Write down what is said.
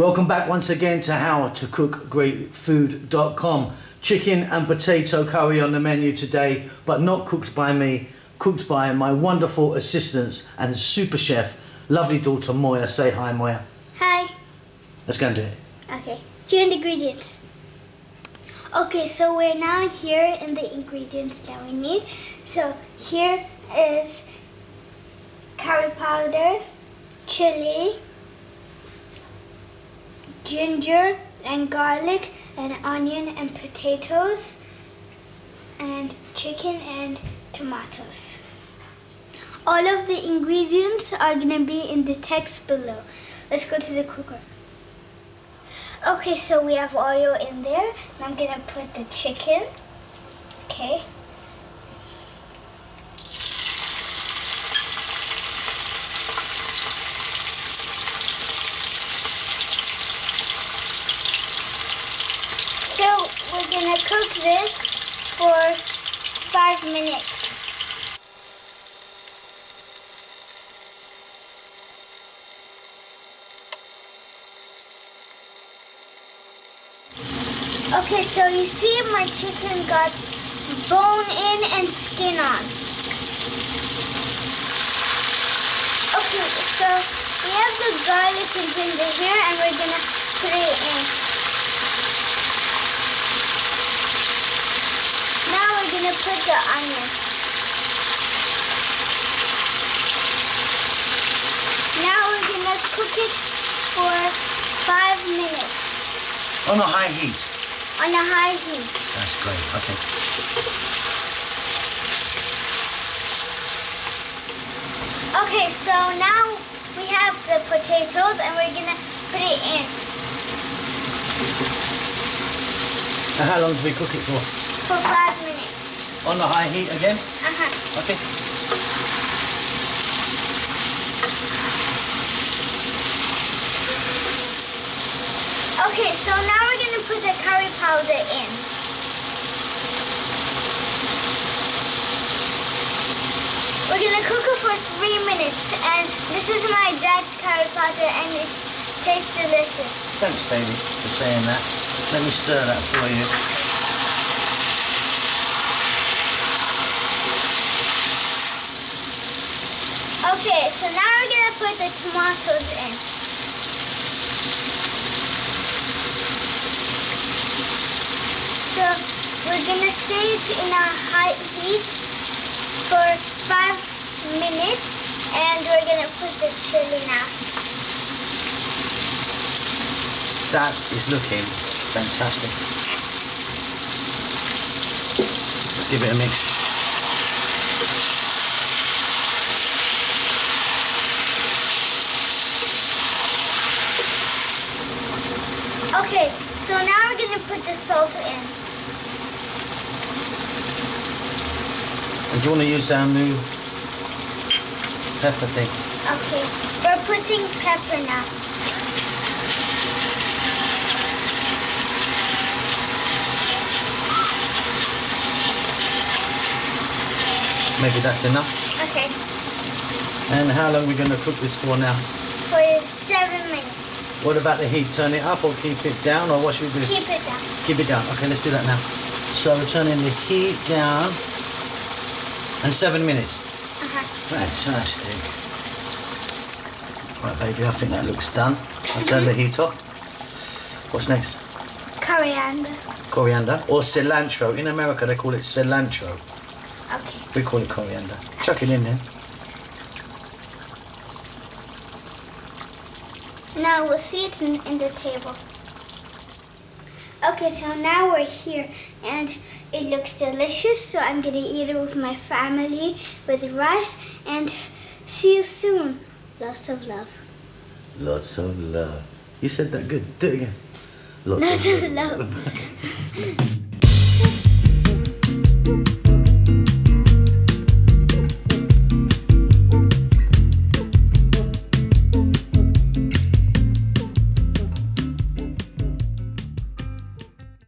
Welcome back once again to howtocookgreatfood.com. Chicken and potato curry on the menu today, but not cooked by me, cooked by my wonderful assistants and super chef, lovely daughter Moiya. Say hi, Moiya. Hi. Let's go and do it. Okay, see the ingredients. Okay, so we're now here in the ingredients that we need. So here is curry powder, chili, ginger and garlic and onion and potatoes and chicken and tomatoes. All of the ingredients are going to be in the text below. Let's go to the cooker. Okay, so we have oil in there, and I'm going to put the chicken. Okay. So we're going to cook this for 5 minutes. Okay, so you see my chicken got bone in and skin on. Okay, so we have the garlic and ginger here, and we're going to put it in. Now we're going to put the onion. Now we're going to cook it for 5 minutes. On a high heat. On a high heat. That's great, okay. Okay, so now we have the potatoes and we're gonna put it in. And how long do we cook it for? For 5 minutes. On the high heat again? Okay. Okay, so now we're going to put the curry powder in. We're going to cook it for 3 minutes, and this is my dad's curry powder, and it tastes delicious. Thanks, baby, for saying that. Let me stir that for you. Okay, so now we're going to put the tomatoes in. So we're going to stay it in a high heat for 5 minutes, and we're going to put the chili now. That is looking fantastic. Let's give it a mix. Okay, so now we're going to put the salt in. And do you want to use our new pepper thing? Okay, we're putting pepper now. Maybe that's enough. Okay. And how long are we going to cook this for now? For 7 minutes. What about the heat? Turn it up or keep it down, or what should we do? Keep it down. Keep it down. Okay, let's do that now. So we're turning the heat down. And 7 minutes. Fantastic. Right, baby, I think that looks done. I'll turn the heat off. What's next? Coriander. Coriander or cilantro. In America, they call it cilantro. Okay. We call it coriander. Chuck it in there. Now we'll see it in the table. Okay, so now we're here and it looks delicious, so I'm gonna eat it with my family with rice, and see you soon. Lots of love. Lots of love. You said that good. Do it again. Lots of love.